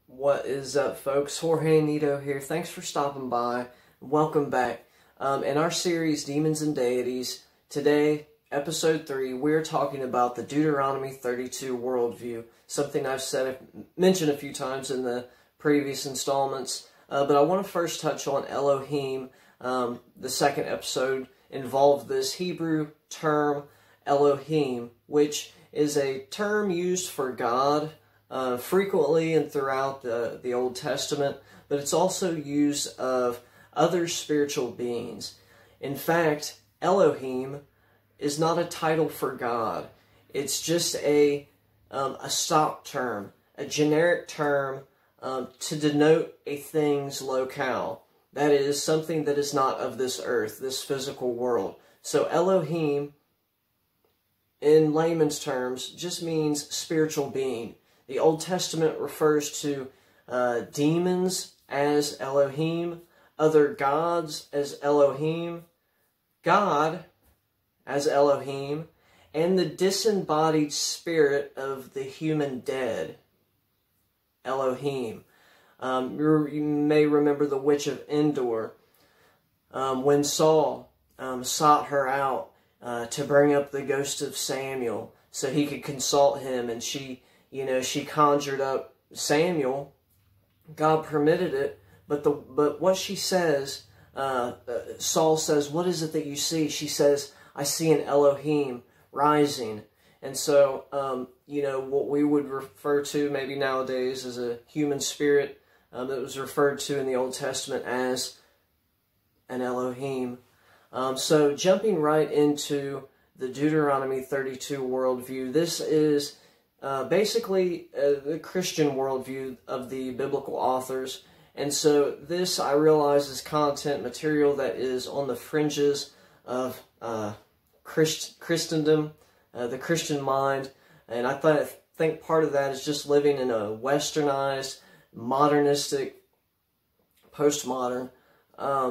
What is up, folks? Jorge Nito here. Thanks for stopping by. Welcome back. In our series, Demons and Deities, today, episode 3, we're talking about the Deuteronomy 32 worldview, something I've mentioned a few times in the previous installments. But I want to first touch on Elohim. The second episode involved this Hebrew term, Elohim, which is a term used for God frequently and throughout the Old Testament, but it's also used of other spiritual beings. In fact, Elohim is not a title for God. It's just a stock term, a generic term to denote a thing's locale. That is, something that is not of this earth, this physical world. So Elohim, in layman's terms, just means spiritual being. The Old Testament refers to demons as Elohim, other gods as Elohim, God as Elohim, and the disembodied spirit of the human dead, Elohim. You may remember the witch of Endor, when Saul sought her out to bring up the ghost of Samuel so he could consult him, and she conjured up Samuel. God permitted it, but what she says, Saul says, "What is it that you see?" She says, "I see an Elohim rising." And so, what we would refer to maybe nowadays as a human spirit, that was referred to in the Old Testament as an Elohim. So jumping right into the Deuteronomy 32 worldview, this is basically the Christian worldview of the biblical authors. And so this, I realize, is content material that is on the fringes of Christendom, the Christian mind. And I think part of that is just living in a westernized, modernistic, postmodern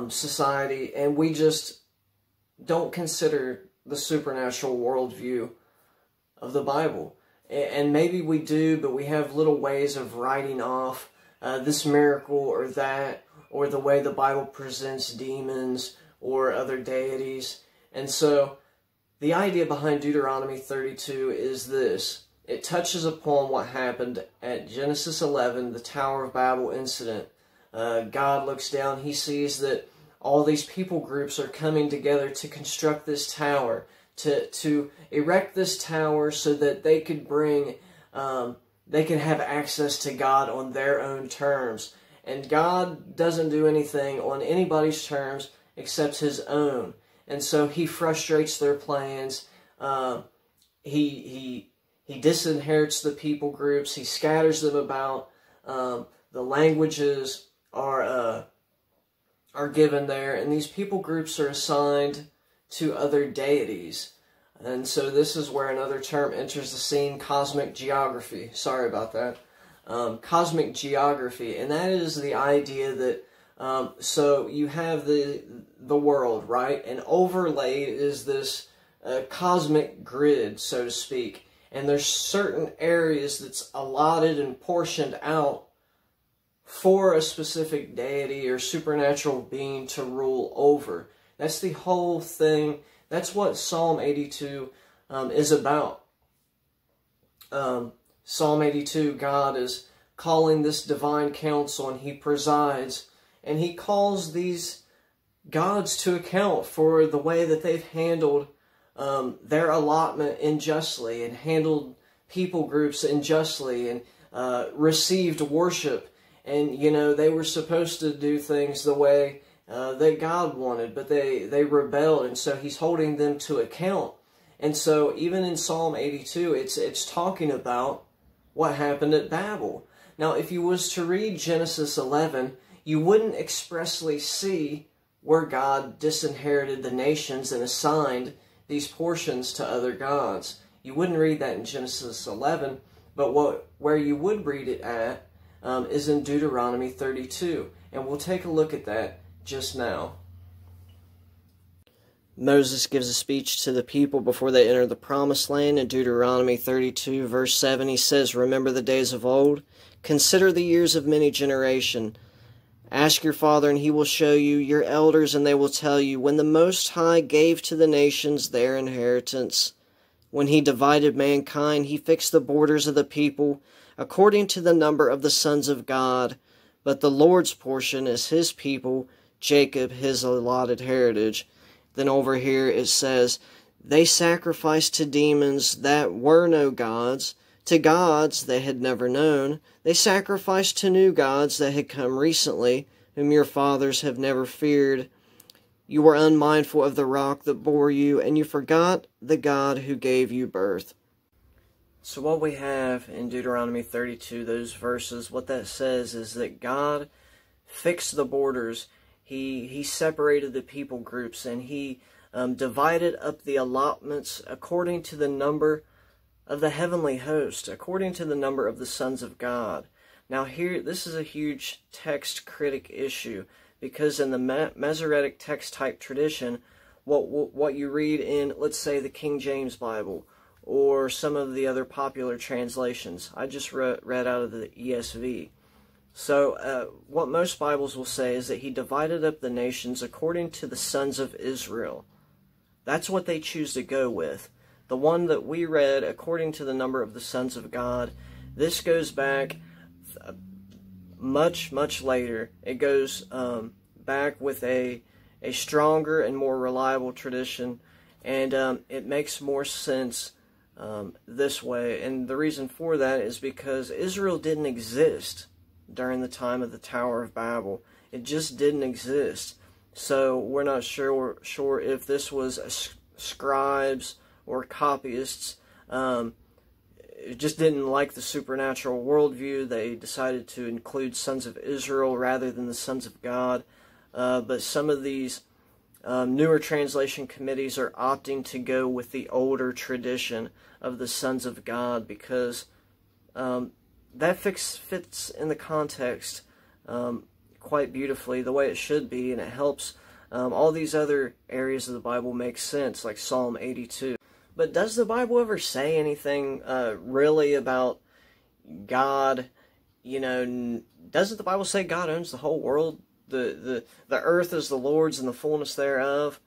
society. And we just don't consider the supernatural worldview of the Bible. And maybe we do, but we have little ways of writing off this miracle or that, or the way the Bible presents demons or other deities. And so the idea behind Deuteronomy 32 is this. It touches upon what happened at Genesis 11, the Tower of Babel incident. God looks down, he sees that all these people groups are coming together to construct this tower, to erect this tower so that they could they can have access to God on their own terms. And God doesn't do anything on anybody's terms except his own. And so he frustrates their plans. He disinherits the people groups. He scatters them about. The languages are given there, and these people groups are assigned to other deities. And so this is where another term enters the scene, cosmic geography. Sorry about that. Cosmic geography, and that is the idea that so you have the world, right? And overlaid is this cosmic grid, so to speak. And there's certain areas that's allotted and portioned out for a specific deity or supernatural being to rule over. That's the whole thing. That's what Psalm 82 is about. Psalm 82, God is calling this divine council, and he presides, and he calls these gods to account for the way that they've handled their allotment unjustly, and handled people groups unjustly, and received worship. And, they were supposed to do things the way that God wanted, but they rebelled, and so he's holding them to account. And so even in Psalm 82, it's talking about what happened at Babel. Now, if you was to read Genesis 11, you wouldn't expressly see where God disinherited the nations and assigned these portions to other gods. You wouldn't read that in Genesis 11, but where you would read it at is in Deuteronomy 32. And we'll take a look at that just now. Moses gives a speech to the people before they enter the promised land. In Deuteronomy 32, verse 7, he says, "Remember the days of old. Consider the years of many generation. Ask your father, and he will show you, your elders, and they will tell you, when the Most High gave to the nations their inheritance. When he divided mankind, he fixed the borders of the people according to the number of the sons of God. But the Lord's portion is his people, Jacob his allotted heritage." Then over here it says, "They sacrificed to demons that were no gods, to gods they had never known. They sacrificed to new gods that had come recently, whom your fathers have never feared. You were unmindful of the rock that bore you, and you forgot the God who gave you birth." So what we have in Deuteronomy 32, those verses, what that says is that God fixed the borders. He separated the people groups, and he divided up the allotments according to the number of the heavenly host, according to the number of the sons of God. Now here, this is a huge text critic issue, because in the Masoretic text type tradition, what you read in, let's say, the King James Bible, or some of the other popular translations. I just read out of the ESV. So what most Bibles will say is that he divided up the nations according to the sons of Israel. That's what they choose to go with. The one that we read, according to the number of the sons of God, this goes back much, much later. It goes back with a stronger and more reliable tradition, and it makes more sense this way. And the reason for that is because Israel didn't exist during the time of the Tower of Babel. It just didn't exist. So we're not sure if this was scribes or copyists. It just didn't like the supernatural worldview. They decided to include sons of Israel rather than the sons of God. But some of these newer translation committees are opting to go with the older tradition of the sons of God, because that fits in the context quite beautifully, the way it should be, and it helps all these other areas of the Bible make sense, like Psalm 82. But does the Bible ever say anything really about God? You know, doesn't the Bible say God owns the whole world? The earth is the Lord's and the fullness thereof?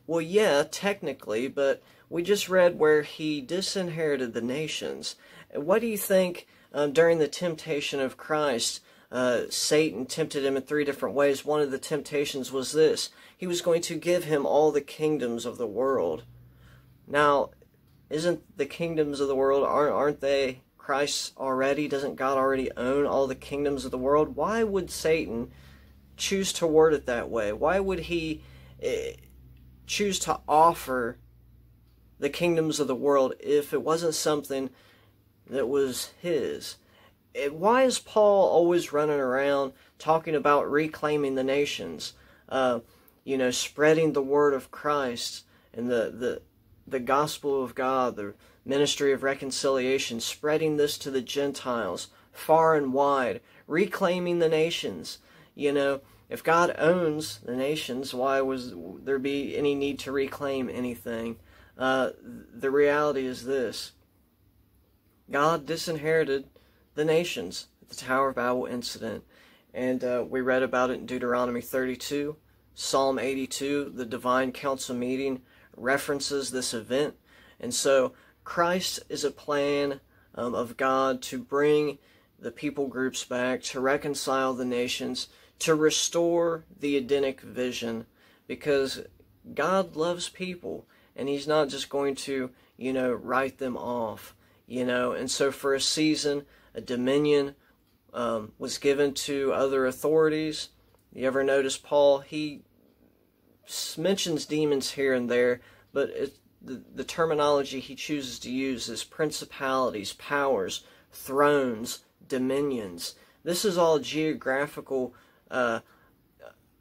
Well, yeah, technically, but we just read where he disinherited the nations. What do you think during the temptation of Christ, Satan tempted him in 3 different ways? One of the temptations was this: he was going to give him all the kingdoms of the world. Now, isn't the kingdoms of the world, aren't they Christ's already? Doesn't God already own all the kingdoms of the world? Why would Satan choose to word it that way? Why would he choose to offer the kingdoms of the world if it wasn't something that was his? Why is Paul always running around talking about reclaiming the nations? You know, spreading the word of Christ and the gospel of God, the ministry of reconciliation, spreading this to the Gentiles far and wide, reclaiming the nations. You know, if God owns the nations, why was there be any need to reclaim anything? The reality is this: God disinherited the nations at the Tower of Babel incident. And we read about it in Deuteronomy 32. Psalm 82, the divine council meeting, references this event. And so Christ is a plan of God to bring the people groups back, to reconcile the nations, to restore the Edenic vision, because God loves people, and he's not just going to, you know, write them off, you know. And so for a season, a dominion was given to other authorities. You ever notice Paul, he mentions demons here and there, but the terminology he chooses to use is principalities, powers, thrones, dominions. This is all geographical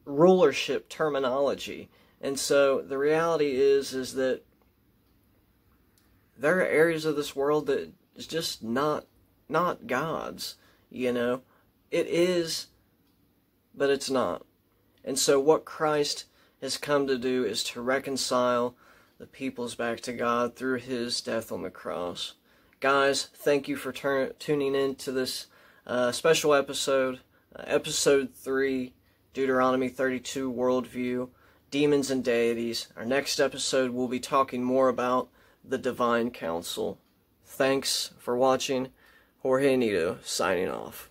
rulership terminology. And so the reality is that there are areas of this world that is just not God's, you know. It is, but it's not. And so what Christ has come to do is to reconcile the peoples back to God through his death on the cross. Guys, thank you for tuning in to this special episode, episode 3, Deuteronomy 32, Worldview, Demons and Deities. Our next episode, we'll be talking more about the Divine Council. Thanks for watching. Jorge Nito, signing off.